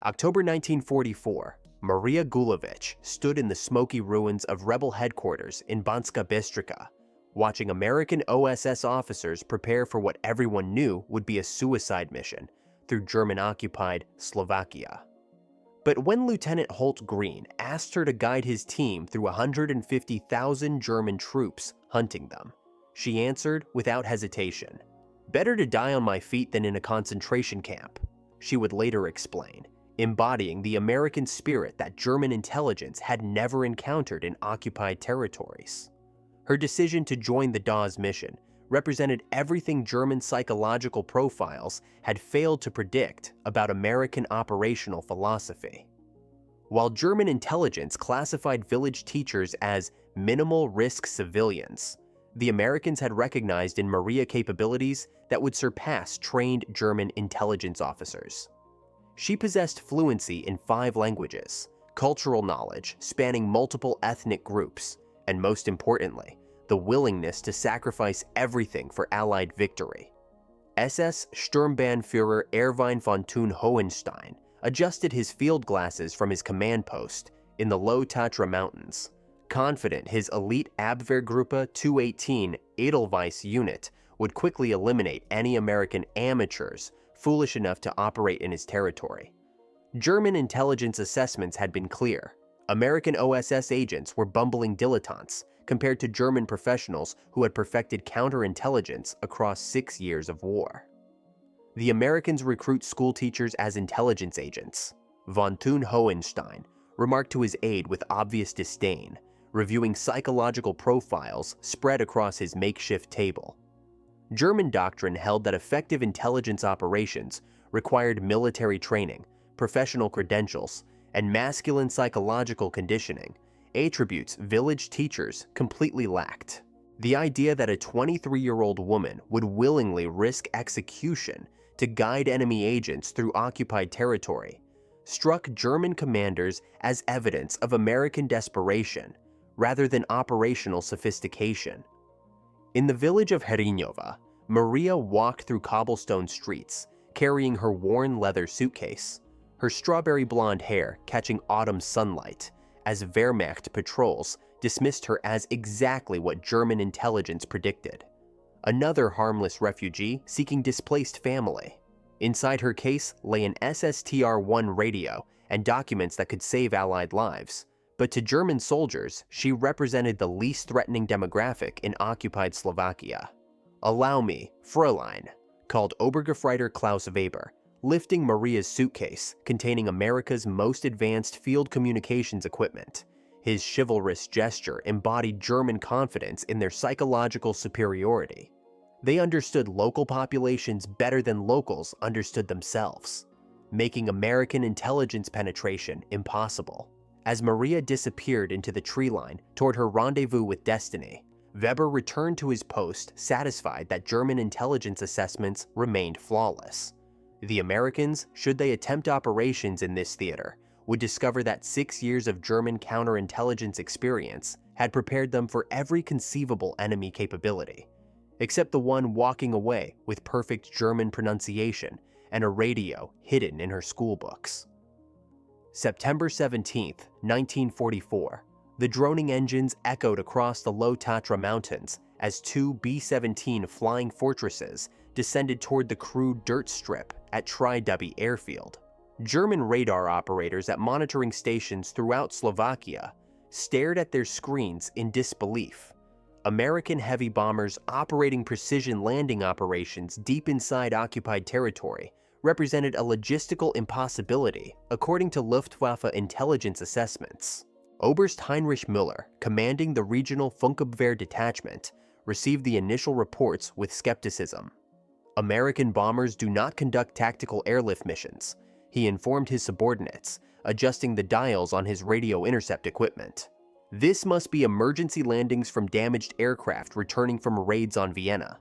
October 1944, Maria Gulovich stood in the smoky ruins of rebel headquarters in Banska Bystrica, watching American OSS officers prepare for what everyone knew would be a suicide mission through German-occupied Slovakia. But when Lieutenant Holt Green asked her to guide his team through 150,000 German troops hunting them, she answered without hesitation, "Better to die on my feet than in a concentration camp," she would later explain, embodying the American spirit that German intelligence had never encountered in occupied territories. Her decision to join the Dawes mission represented everything German psychological profiles had failed to predict about American operational philosophy. While German intelligence classified village teachers as minimal-risk civilians, the Americans had recognized in Maria capabilities that would surpass trained German intelligence officers. She possessed fluency in 5 languages, cultural knowledge spanning multiple ethnic groups, and most importantly, the willingness to sacrifice everything for Allied victory. SS Sturmbannführer Erwin von Thun-Hohenstein adjusted his field glasses from his command post in the Low Tatra Mountains, confident his elite Abwehrgruppe 218 Edelweiss unit would quickly eliminate any American amateurs foolish enough to operate in his territory. German intelligence assessments had been clear. American OSS agents were bumbling dilettantes compared to German professionals who had perfected counterintelligence across 6 years of war. The Americans recruit schoolteachers as intelligence agents. Von Thun-Hohenstein remarked to his aide with obvious disdain, reviewing psychological profiles spread across his makeshift table. German doctrine held that effective intelligence operations required military training, professional credentials, and masculine psychological conditioning, attributes village teachers completely lacked. The idea that a 23-year-old woman would willingly risk execution to guide enemy agents through occupied territory struck German commanders as evidence of American desperation rather than operational sophistication. In the village of Herinova, Maria walked through cobblestone streets, carrying her worn leather suitcase, her strawberry blonde hair catching autumn sunlight, as Wehrmacht patrols dismissed her as exactly what German intelligence predicted. Another harmless refugee seeking displaced family. Inside her case lay an SSTR-1 radio and documents that could save Allied lives, but to German soldiers, she represented the least threatening demographic in occupied Slovakia. "Allow me, Fräulein," called Obergefreiter Klaus Weber, lifting Maria's suitcase containing America's most advanced field communications equipment. His chivalrous gesture embodied German confidence in their psychological superiority. They understood local populations better than locals understood themselves, making American intelligence penetration impossible. As Maria disappeared into the tree line toward her rendezvous with destiny, Weber returned to his post satisfied that German intelligence assessments remained flawless. The Americans, should they attempt operations in this theater, would discover that 6 years of German counterintelligence experience had prepared them for every conceivable enemy capability, except the one walking away with perfect German pronunciation and a radio hidden in her schoolbooks. September 17, 1944, the droning engines echoed across the Low Tatra Mountains as 2 B-17 Flying Fortresses descended toward the crude dirt strip at Tri-Duby Airfield. German radar operators at monitoring stations throughout Slovakia stared at their screens in disbelief. American heavy bombers operating precision landing operations deep inside occupied territory represented a logistical impossibility according to Luftwaffe intelligence assessments. Oberst Heinrich Müller, commanding the regional Funkabwehr detachment, received the initial reports with skepticism. American bombers do not conduct tactical airlift missions, he informed his subordinates, adjusting the dials on his radio intercept equipment. This must be emergency landings from damaged aircraft returning from raids on Vienna.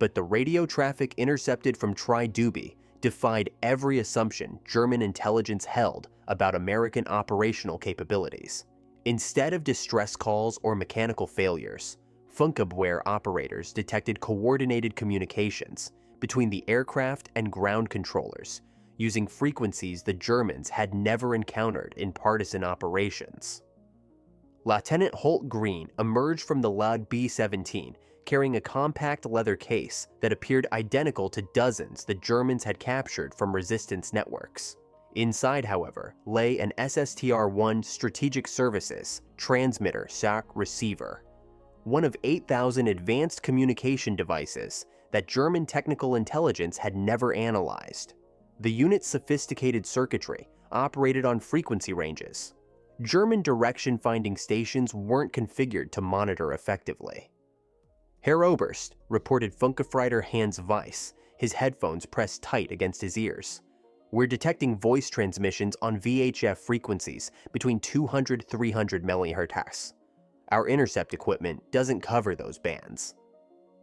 But the radio traffic intercepted from Tri-Duby defied every assumption German intelligence held about American operational capabilities. Instead of distress calls or mechanical failures, Funkabwehr operators detected coordinated communications between the aircraft and ground controllers, using frequencies the Germans had never encountered in partisan operations. Lieutenant Holt Green emerged from the Lud B-17 carrying a compact leather case that appeared identical to dozens the Germans had captured from resistance networks. Inside, however, lay an SSTR-1 Strategic Services Transmitter SAC receiver, one of 8,000 advanced communication devices that German technical intelligence had never analyzed. The unit's sophisticated circuitry operated on frequency ranges. German direction-finding stations weren't configured to monitor effectively. Herr Oberst, reported Funkefreiter Hans Weiss, his headphones pressed tight against his ears. We're detecting voice transmissions on VHF frequencies between 200–300 MHz. Our intercept equipment doesn't cover those bands.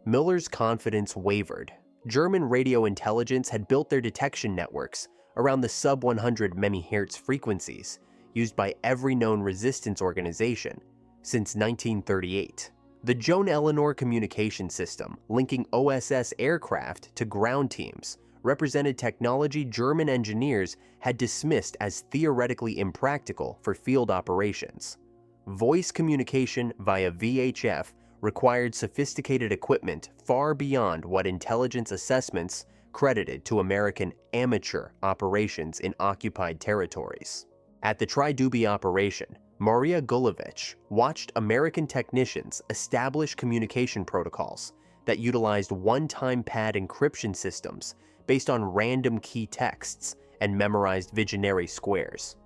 Miller's confidence wavered. German radio intelligence had built their detection networks around the sub-100 MHz frequencies used by every known resistance organization since 1938. The Joan Eleanor communication system linking OSS aircraft to ground teams represented technology German engineers had dismissed as theoretically impractical for field operations. Voice communication via VHF required sophisticated equipment far beyond what intelligence assessments credited to American amateur operations in occupied territories. At the Tridubi operation, Maria Gulovich watched American technicians establish communication protocols that utilized one-time pad encryption systems based on random key texts and memorized visionary squares.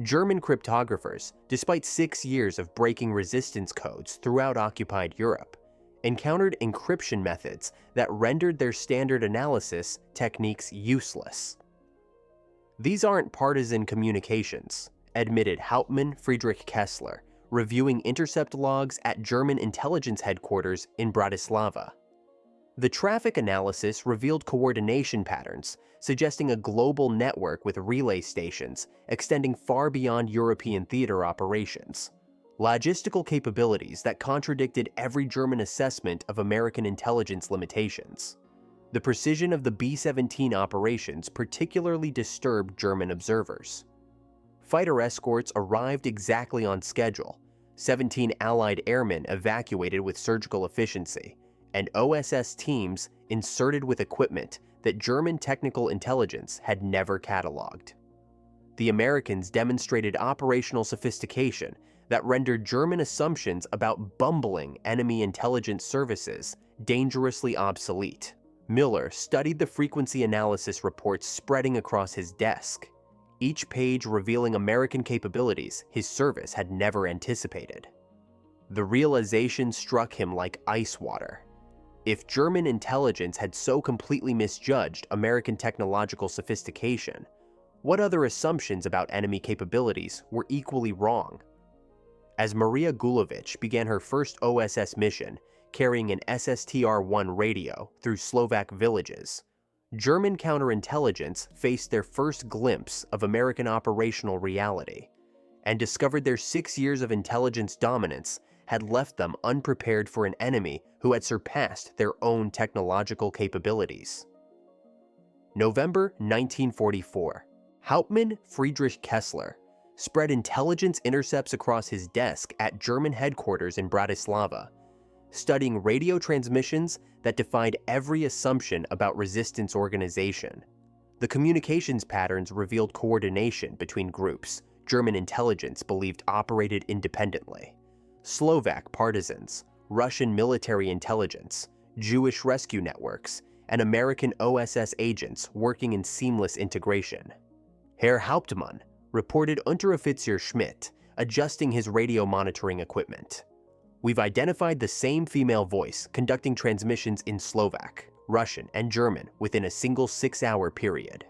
German cryptographers, despite 6 years of breaking resistance codes throughout occupied Europe, encountered encryption methods that rendered their standard analysis techniques useless. These aren't partisan communications, admitted Hauptmann Friedrich Kessler, reviewing intercept logs at German intelligence headquarters in Bratislava. The traffic analysis revealed coordination patterns, suggesting a global network with relay stations extending far beyond European theater operations. Logistical capabilities that contradicted every German assessment of American intelligence limitations. The precision of the B-17 operations particularly disturbed German observers. Fighter escorts arrived exactly on schedule, 17 Allied airmen evacuated with surgical efficiency, and OSS teams inserted with equipment that German technical intelligence had never cataloged. The Americans demonstrated operational sophistication that rendered German assumptions about bumbling enemy intelligence services dangerously obsolete. Miller studied the frequency analysis reports spreading across his desk, each page revealing American capabilities his service had never anticipated. The realization struck him like ice water. If German intelligence had so completely misjudged American technological sophistication, what other assumptions about enemy capabilities were equally wrong? As Maria Gulovich began her first OSS mission, carrying an SSTR-1 radio through Slovak villages, German counterintelligence faced their first glimpse of American operational reality and discovered their 6 years of intelligence dominance had left them unprepared for an enemy who had surpassed their own technological capabilities. November 1944. Hauptmann Friedrich Kessler spread intelligence intercepts across his desk at German headquarters in Bratislava, studying radio transmissions that defied every assumption about resistance organization. The communications patterns revealed coordination between groups German intelligence believed operated independently. Slovak partisans, Russian military intelligence, Jewish rescue networks, and American OSS agents working in seamless integration. Herr Hauptmann, reported Unteroffizier Schmidt, adjusting his radio monitoring equipment. We've identified the same female voice conducting transmissions in Slovak, Russian, and German within a single 6-hour period.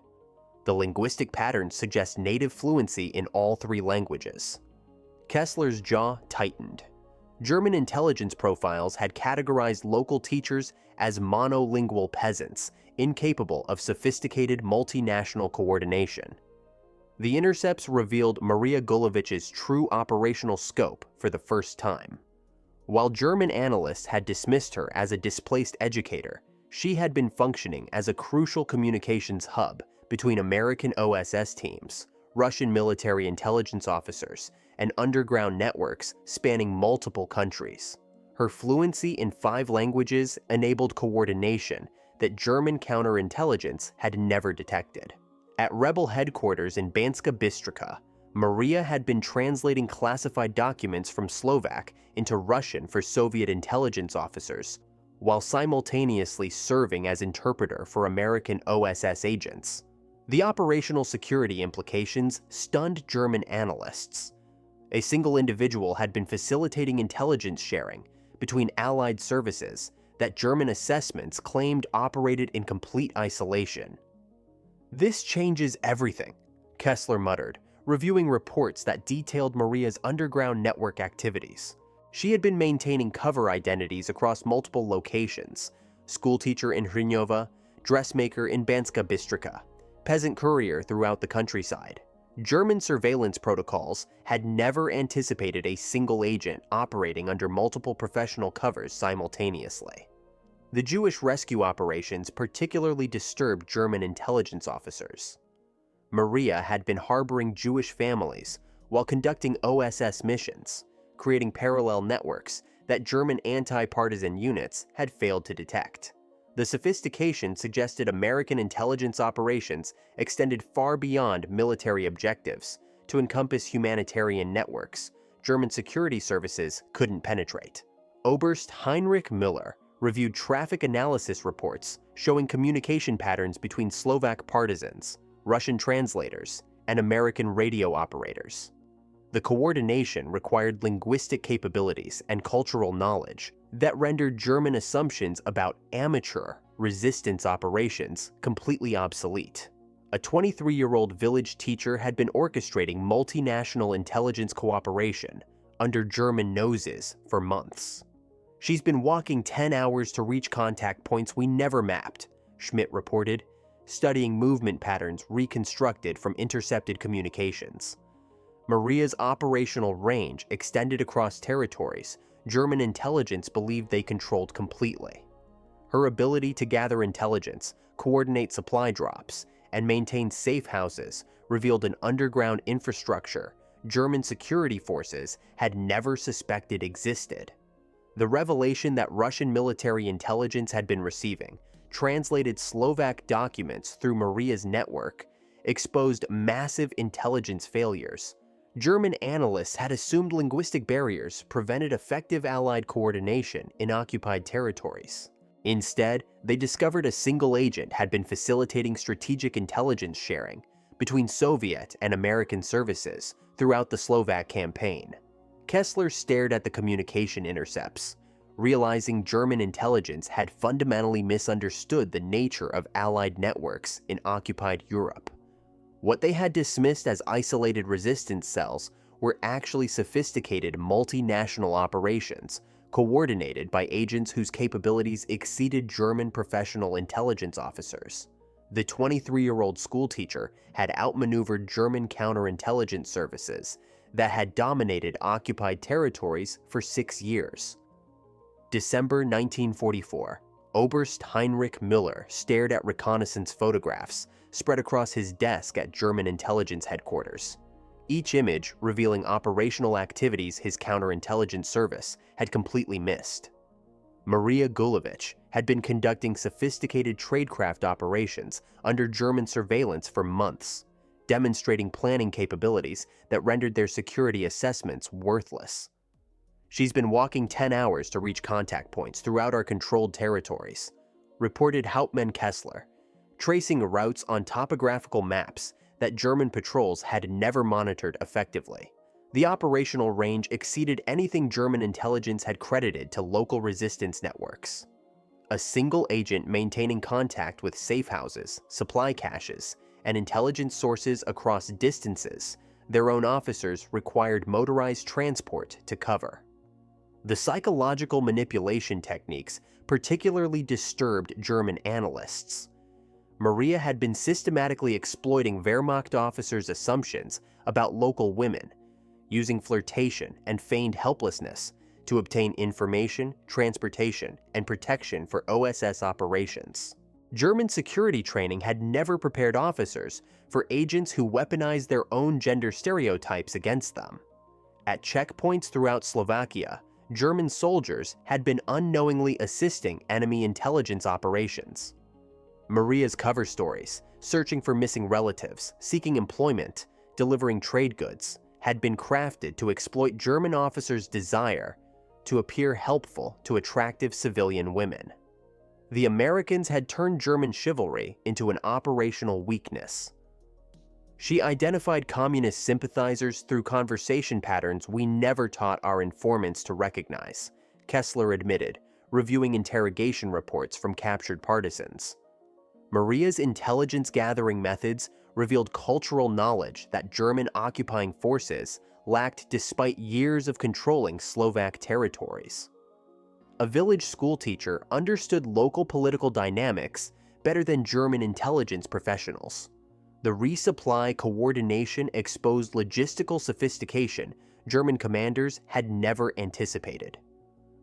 The linguistic patterns suggest native fluency in all 3 languages. Kessler's jaw tightened. German intelligence profiles had categorized local teachers as monolingual peasants, incapable of sophisticated multinational coordination. The intercepts revealed Maria Gulovich's true operational scope for the first time. While German analysts had dismissed her as a displaced educator, she had been functioning as a crucial communications hub between American OSS teams, Russian military intelligence officers, and underground networks spanning multiple countries. Her fluency in 5 languages enabled coordination that German counterintelligence had never detected. At rebel headquarters in Banska Bystrica, Maria had been translating classified documents from Slovak into Russian for Soviet intelligence officers, while simultaneously serving as interpreter for American OSS agents. The operational security implications stunned German analysts. A single individual had been facilitating intelligence sharing between Allied services that German assessments claimed operated in complete isolation. "This changes everything," Kessler muttered, reviewing reports that detailed Maria's underground network activities. She had been maintaining cover identities across multiple locations: schoolteacher in Hryňova, dressmaker in Banska Bystrica, peasant courier throughout the countryside. German surveillance protocols had never anticipated a single agent operating under multiple professional covers simultaneously. The Jewish rescue operations particularly disturbed German intelligence officers. Maria had been harboring Jewish families while conducting OSS missions, creating parallel networks that German anti-partisan units had failed to detect. The sophistication suggested American intelligence operations extended far beyond military objectives to encompass humanitarian networks German security services couldn't penetrate. Oberst Heinrich Müller reviewed traffic analysis reports showing communication patterns between Slovak partisans, Russian translators, and American radio operators. The coordination required linguistic capabilities and cultural knowledge that rendered German assumptions about amateur resistance operations completely obsolete. A 23-year-old village teacher had been orchestrating multinational intelligence cooperation under German noses for months. "She's been walking 10 hours to reach contact points we never mapped," Schmidt reported, studying movement patterns reconstructed from intercepted communications. Maria's operational range extended across territories German intelligence believed they controlled completely. Her ability to gather intelligence, coordinate supply drops, and maintain safe houses revealed an underground infrastructure German security forces had never suspected existed. The revelation that Russian military intelligence had been receiving translated Slovak documents through Maria's network exposed massive intelligence failures. German analysts had assumed linguistic barriers prevented effective Allied coordination in occupied territories. Instead, they discovered a single agent had been facilitating strategic intelligence sharing between Soviet and American services throughout the Slovak campaign. Kessler stared at the communication intercepts, realizing German intelligence had fundamentally misunderstood the nature of Allied networks in occupied Europe. What they had dismissed as isolated resistance cells were actually sophisticated multinational operations coordinated by agents whose capabilities exceeded German professional intelligence officers. The 23-year-old schoolteacher had outmaneuvered German counterintelligence services that had dominated occupied territories for 6 years. December 1944, Oberst Heinrich Müller stared at reconnaissance photographs spread across his desk at German intelligence headquarters. Each image revealing operational activities his counterintelligence service had completely missed. Maria Gulovich had been conducting sophisticated tradecraft operations under German surveillance for months, demonstrating planning capabilities that rendered their security assessments worthless. "She's been walking 10 hours to reach contact points throughout our controlled territories," reported Hauptmann Kessler, tracing routes on topographical maps that German patrols had never monitored effectively. The operational range exceeded anything German intelligence had credited to local resistance networks. A single agent maintaining contact with safe houses, supply caches, and intelligence sources across distances their own officers required motorized transport to cover. The psychological manipulation techniques particularly disturbed German analysts. Maria had been systematically exploiting Wehrmacht officers' assumptions about local women, using flirtation and feigned helplessness to obtain information, transportation, and protection for OSS operations. German security training had never prepared officers for agents who weaponized their own gender stereotypes against them. At checkpoints throughout Slovakia, German soldiers had been unknowingly assisting enemy intelligence operations. Maria's cover stories, searching for missing relatives, seeking employment, delivering trade goods, had been crafted to exploit German officers' desire to appear helpful to attractive civilian women. The Americans had turned German chivalry into an operational weakness. She identified communist sympathizers through conversation patterns we never taught our informants to recognize, Kessler admitted, reviewing interrogation reports from captured partisans. Maria's intelligence-gathering methods revealed cultural knowledge that German occupying forces lacked despite years of controlling Slovak territories. A village schoolteacher understood local political dynamics better than German intelligence professionals. The resupply coordination exposed logistical sophistication German commanders had never anticipated.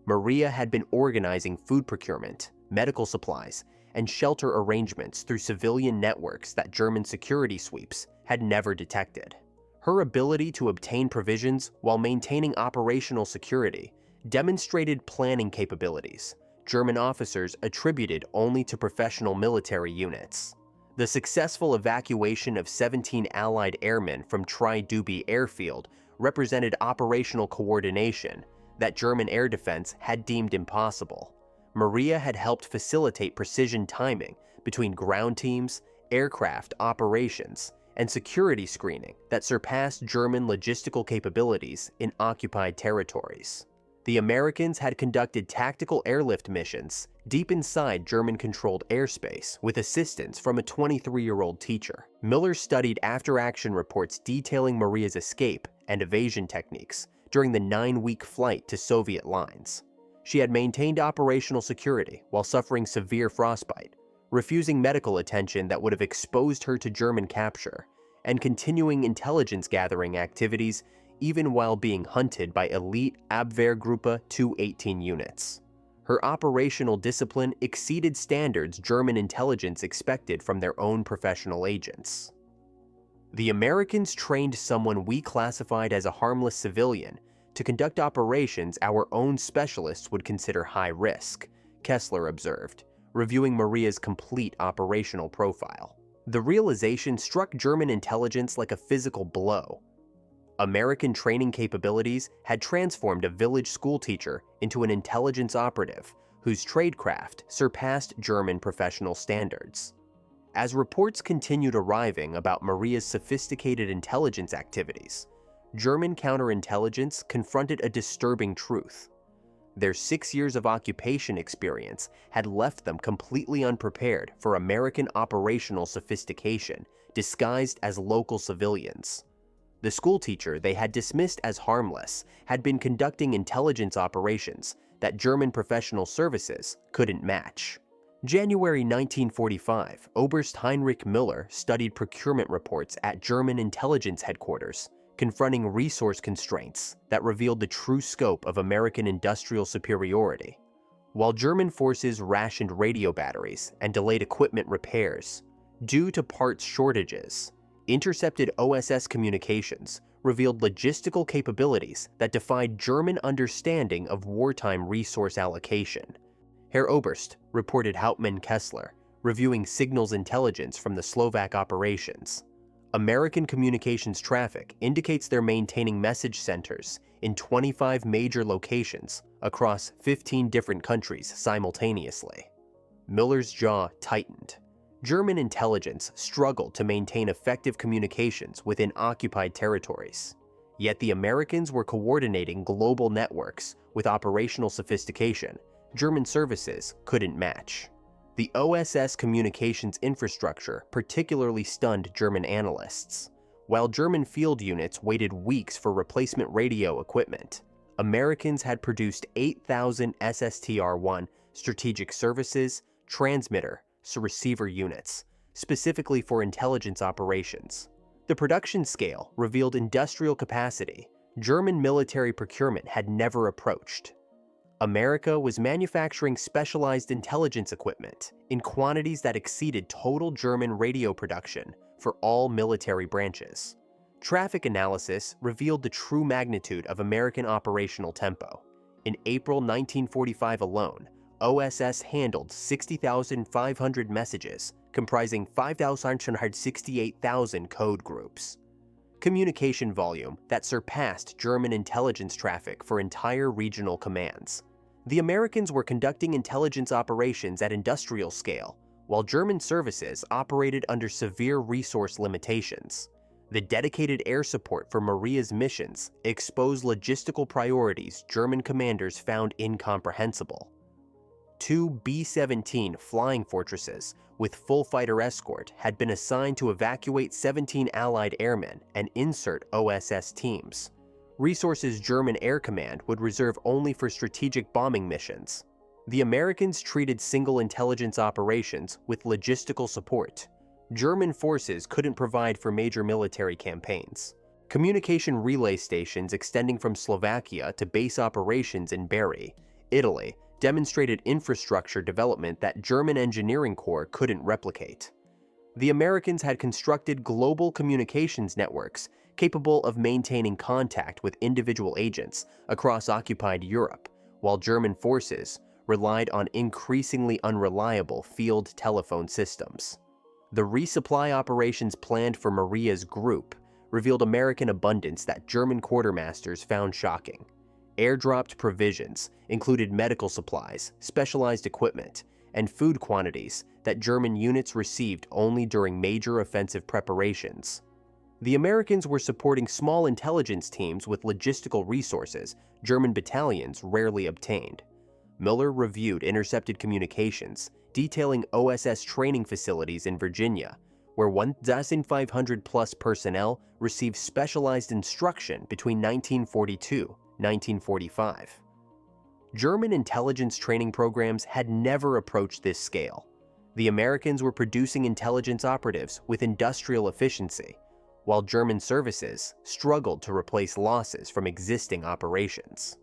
Maria had been organizing food procurement, medical supplies, and shelter arrangements through civilian networks that German security sweeps had never detected. Her ability to obtain provisions while maintaining operational security demonstrated planning capabilities German officers attributed only to professional military units. The successful evacuation of 17 Allied airmen from Tri-Duby airfield represented operational coordination that German air defense had deemed impossible. Maria had helped facilitate precision timing between ground teams, aircraft operations, and security screening that surpassed German logistical capabilities in occupied territories. The Americans had conducted tactical airlift missions deep inside German-controlled airspace with assistance from a 23-year-old teacher. Miller studied after-action reports detailing Maria's escape and evasion techniques during the 9-week flight to Soviet lines. She had maintained operational security while suffering severe frostbite, refusing medical attention that would have exposed her to German capture, and continuing intelligence-gathering activities even while being hunted by elite Abwehrgruppe 218 units. Her operational discipline exceeded standards German intelligence expected from their own professional agents. The Americans trained someone we classified as a harmless civilian to conduct operations our own specialists would consider high risk, Kessler observed, reviewing Maria's complete operational profile. The realization struck German intelligence like a physical blow. American training capabilities had transformed a village schoolteacher into an intelligence operative whose tradecraft surpassed German professional standards. As reports continued arriving about Maria's sophisticated intelligence activities, German counterintelligence confronted a disturbing truth. Their 6 years of occupation experience had left them completely unprepared for American operational sophistication disguised as local civilians. The schoolteacher they had dismissed as harmless had been conducting intelligence operations that German professional services couldn't match. January 1945, Oberst Heinrich Müller studied procurement reports at German intelligence headquarters, confronting resource constraints that revealed the true scope of American industrial superiority. While German forces rationed radio batteries and delayed equipment repairs, due to parts shortages, intercepted OSS communications revealed logistical capabilities that defied German understanding of wartime resource allocation. Herr Oberst, reported Hauptmann Kessler, reviewing signals intelligence from the Slovak operations. American communications traffic indicates they're maintaining message centers in 25 major locations across 15 different countries simultaneously. Miller's jaw tightened. German intelligence struggled to maintain effective communications within occupied territories. Yet the Americans were coordinating global networks with operational sophistication German services couldn't match. The OSS communications infrastructure particularly stunned German analysts. While German field units waited weeks for replacement radio equipment, Americans had produced 8,000 SSTR-1 strategic services, transmitter, receiver units, specifically for intelligence operations. The production scale revealed industrial capacity German military procurement had never approached. America was manufacturing specialized intelligence equipment in quantities that exceeded total German radio production for all military branches. Traffic analysis revealed the true magnitude of American operational tempo. In April 1945 alone, OSS handled 60,500 messages, comprising 5,168,000 code groups. Communication volume that surpassed German intelligence traffic for entire regional commands. The Americans were conducting intelligence operations at industrial scale, while German services operated under severe resource limitations. The dedicated air support for Maria's missions exposed logistical priorities German commanders found incomprehensible. 2 B-17 flying fortresses with full fighter escort had been assigned to evacuate 17 Allied airmen and insert OSS teams. Resources German Air Command would reserve only for strategic bombing missions. The Americans treated single intelligence operations with logistical support. German forces couldn't provide for major military campaigns. Communication relay stations extending from Slovakia to base operations in Bari, Italy, demonstrated infrastructure development that German engineering corps couldn't replicate. The Americans had constructed global communications networks capable of maintaining contact with individual agents across occupied Europe, while German forces relied on increasingly unreliable field telephone systems. The resupply operations planned for Maria's group revealed American abundance that German quartermasters found shocking. Airdropped provisions included medical supplies, specialized equipment, and food quantities that German units received only during major offensive preparations. The Americans were supporting small intelligence teams with logistical resources German battalions rarely obtained. Miller reviewed intercepted communications, detailing OSS training facilities in Virginia, where 1,500-plus personnel received specialized instruction between 1942-1945. German intelligence training programs had never approached this scale. The Americans were producing intelligence operatives with industrial efficiency, while German services struggled to replace losses from existing operations.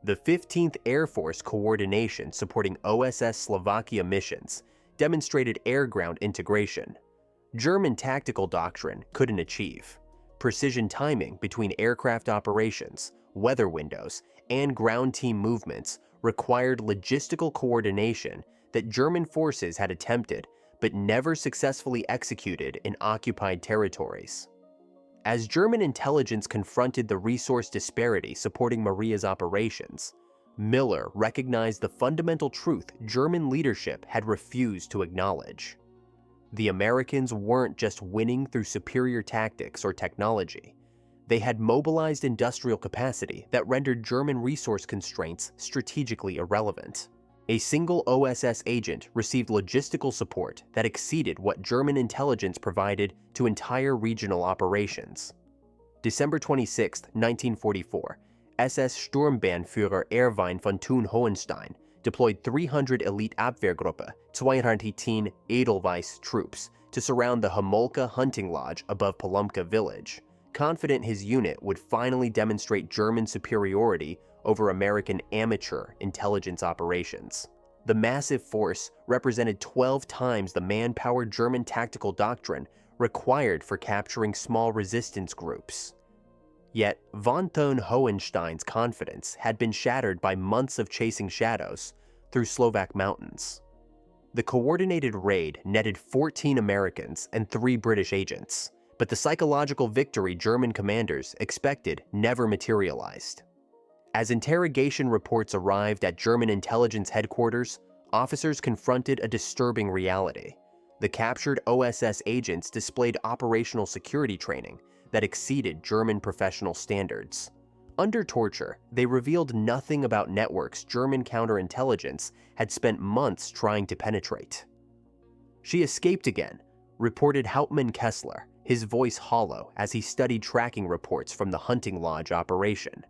The 15th Air Force coordination supporting OSS Slovakia missions demonstrated air-ground integration. German tactical doctrine couldn't achieve. Precision timing between aircraft operations, weather windows, and ground team movements required logistical coordination that German forces had attempted but never successfully executed in occupied territories. As German intelligence confronted the resource disparity supporting Maria's operations, Miller recognized the fundamental truth German leadership had refused to acknowledge. The Americans weren't just winning through superior tactics or technology. They had mobilized industrial capacity that rendered German resource constraints strategically irrelevant. A single OSS agent received logistical support that exceeded what German intelligence provided to entire regional operations. December 26, 1944, SS Sturmbannführer Erwin von Thun-Hohenstein deployed 300 elite Abwehrgruppe 210 Edelweiss troops to surround the Homolka hunting lodge above Polomka village, confident his unit would finally demonstrate German superiority over American amateur intelligence operations. The massive force represented 12 times the manpower German tactical doctrine required for capturing small resistance groups. Yet, von Thun-Hohenstein's confidence had been shattered by months of chasing shadows through Slovak mountains. The coordinated raid netted 14 Americans and 3 British agents, but the psychological victory German commanders expected never materialized. As interrogation reports arrived at German intelligence headquarters, officers confronted a disturbing reality. The captured OSS agents displayed operational security training that exceeded German professional standards. Under torture, they revealed nothing about networks German counterintelligence had spent months trying to penetrate. "She escaped again," reported Hauptmann Kessler, his voice hollow as he studied tracking reports from the hunting lodge operation.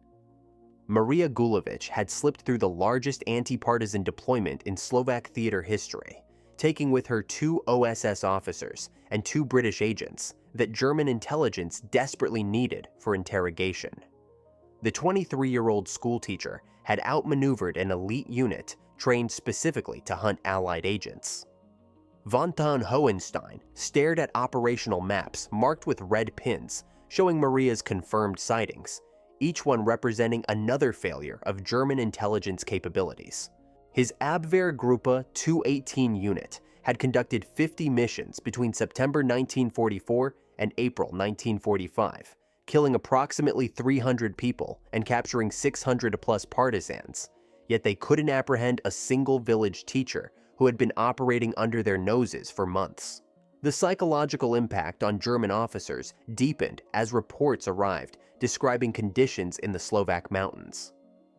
Maria Gulovich had slipped through the largest anti-partisan deployment in Slovak theater history, taking with her 2 OSS officers and 2 British agents that German intelligence desperately needed for interrogation. The 23-year-old schoolteacher had outmaneuvered an elite unit trained specifically to hunt Allied agents. Von von Hohenstein stared at operational maps marked with red pins showing Maria's confirmed sightings, each one representing another failure of German intelligence capabilities. His Abwehrgruppe 218 unit had conducted 50 missions between September 1944 and April 1945, killing approximately 300 people and capturing 600-plus partisans, yet they couldn't apprehend a single village teacher who had been operating under their noses for months. The psychological impact on German officers deepened as reports arrived describing conditions in the Slovak mountains.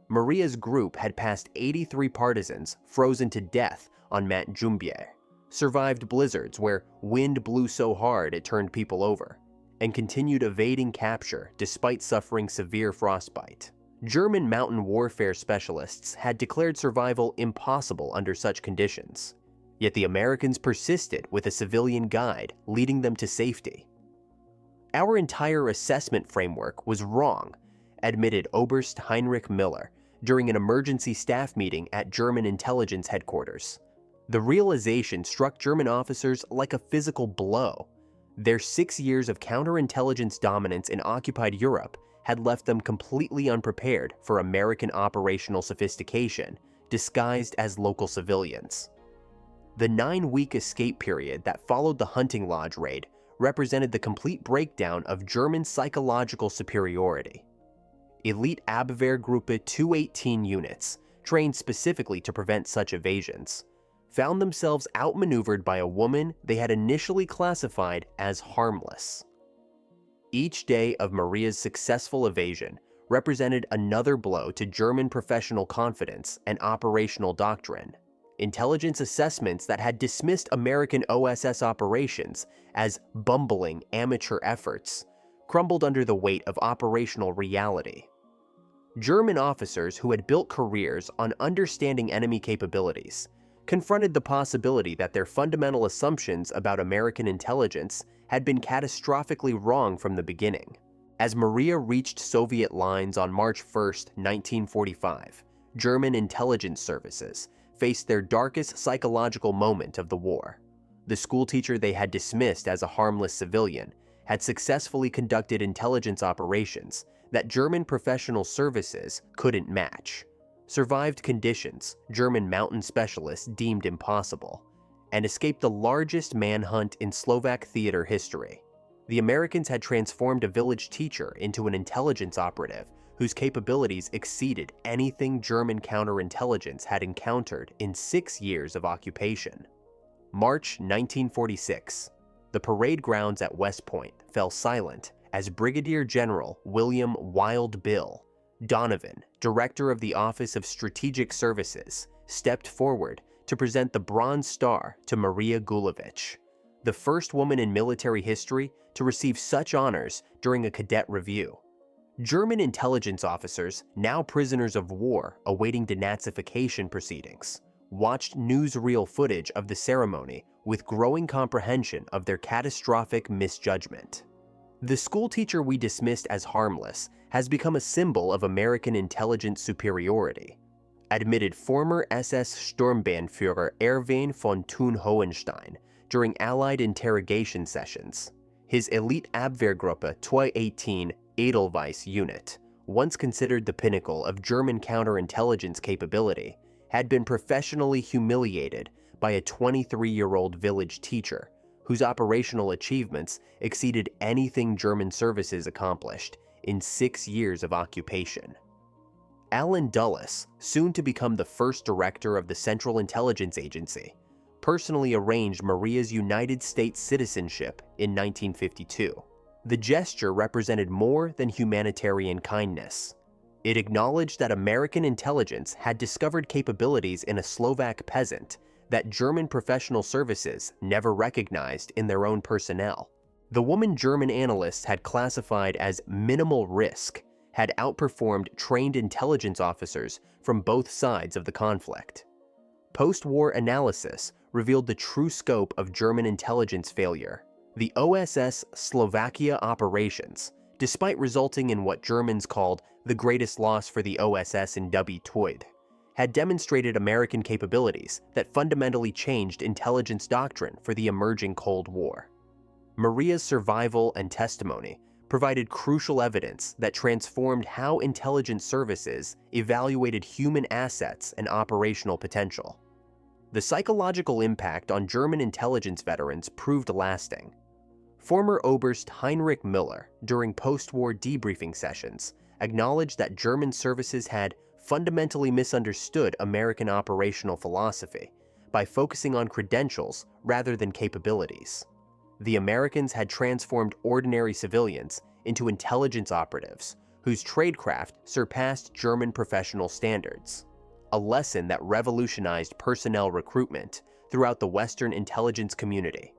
Maria's group had passed 83 partisans frozen to death on Mount Jumbier, survived blizzards where wind blew so hard it turned people over, and continued evading capture despite suffering severe frostbite. German mountain warfare specialists had declared survival impossible under such conditions, yet the Americans persisted with a civilian guide leading them to safety. "Our entire assessment framework was wrong," admitted Oberst Heinrich Miller during an emergency staff meeting at German intelligence headquarters. The realization struck German officers like a physical blow. Their 6 years of counterintelligence dominance in occupied Europe had left them completely unprepared for American operational sophistication, disguised as local civilians. The 9-week escape period that followed the hunting lodge raid represented the complete breakdown of German psychological superiority. Elite Abwehrgruppe 218 units, trained specifically to prevent such evasions, found themselves outmaneuvered by a woman they had initially classified as harmless. Each day of Maria's successful evasion represented another blow to German professional confidence and operational doctrine. Intelligence assessments that had dismissed American OSS operations as bumbling amateur efforts crumbled under the weight of operational reality. German officers who had built careers on understanding enemy capabilities confronted the possibility that their fundamental assumptions about American intelligence had been catastrophically wrong from the beginning. As Maria reached Soviet lines on March 1, 1945, German intelligence services faced their darkest psychological moment of the war. The schoolteacher they had dismissed as a harmless civilian had successfully conducted intelligence operations that German professional services couldn't match, survived conditions German mountain specialists deemed impossible, and escaped the largest manhunt in Slovak theater history. The Americans had transformed a village teacher into an intelligence operative whose capabilities exceeded anything German counterintelligence had encountered in 6 years of occupation. March 1946. The parade grounds at West Point fell silent as Brigadier General William Wild Bill Donovan, director of the Office of Strategic Services, stepped forward to present the Bronze Star to Maria Gulovich, the first woman in military history to receive such honors during a cadet review. German intelligence officers, now prisoners of war awaiting denazification proceedings, watched newsreel footage of the ceremony with growing comprehension of their catastrophic misjudgment. The schoolteacher we dismissed as harmless has become a symbol of American intelligence superiority, admitted former SS Sturmbannführer Erwin von Thun-Hohenstein during Allied interrogation sessions. His elite Abwehrgruppe 218 Edelweiss unit, once considered the pinnacle of German counterintelligence capability, had been professionally humiliated by a 23-year-old village teacher whose operational achievements exceeded anything German services accomplished in 6 years of occupation. Alan Dulles, soon to become the first director of the Central Intelligence Agency, personally arranged Maria's United States citizenship in 1952. The gesture represented more than humanitarian kindness. It acknowledged that American intelligence had discovered capabilities in a Slovak peasant that German professional services never recognized in their own personnel. The woman German analysts had classified as minimal risk had outperformed trained intelligence officers from both sides of the conflict. Post-war analysis revealed the true scope of German intelligence failure. The OSS Slovakia operations despite resulting in what Germans called the greatest loss for the OSS in Dubby Toid, had demonstrated American capabilities that fundamentally changed intelligence doctrine for the emerging Cold War. Maria's survival and testimony provided crucial evidence that transformed how intelligence services evaluated human assets and operational potential. The psychological impact on German intelligence veterans proved lasting. Former Oberst Heinrich Müller, during post-war debriefing sessions, acknowledged that German services had fundamentally misunderstood American operational philosophy by focusing on credentials rather than capabilities. The Americans had transformed ordinary civilians into intelligence operatives whose tradecraft surpassed German professional standards, a lesson that revolutionized personnel recruitment throughout the Western intelligence community.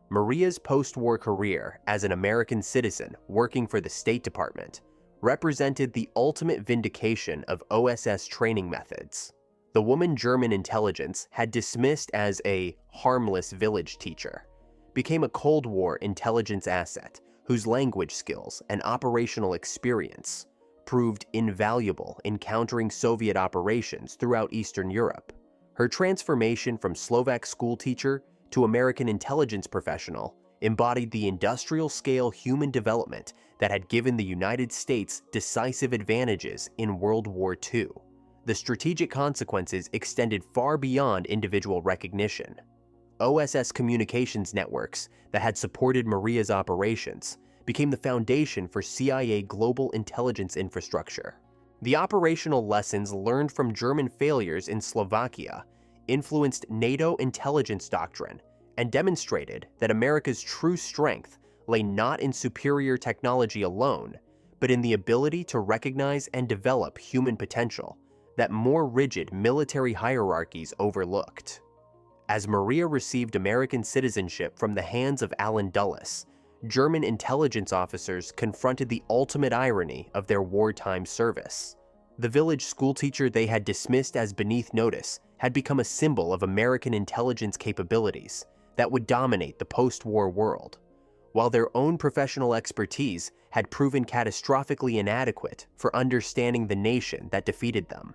Maria's post-war career as an American citizen working for the State Department represented the ultimate vindication of OSS training methods. The woman German intelligence had dismissed as a harmless village teacher became a Cold War intelligence asset whose language skills and operational experience proved invaluable in countering Soviet operations throughout Eastern Europe. Her transformation from Slovak schoolteacher to American intelligence professional embodied the industrial-scale human development that had given the United States decisive advantages in World War II. The strategic consequences extended far beyond individual recognition. OSS communications networks that had supported Maria's operations became the foundation for CIA global intelligence infrastructure. The operational lessons learned from German failures in Slovakia influenced NATO intelligence doctrine and demonstrated that America's true strength lay not in superior technology alone, but in the ability to recognize and develop human potential that more rigid military hierarchies overlooked. As Maria received American citizenship from the hands of Allen Dulles, German intelligence officers confronted the ultimate irony of their wartime service. The village schoolteacher they had dismissed as beneath notice had become a symbol of American intelligence capabilities that would dominate the post-war world, while their own professional expertise had proven catastrophically inadequate for understanding the nation that defeated them.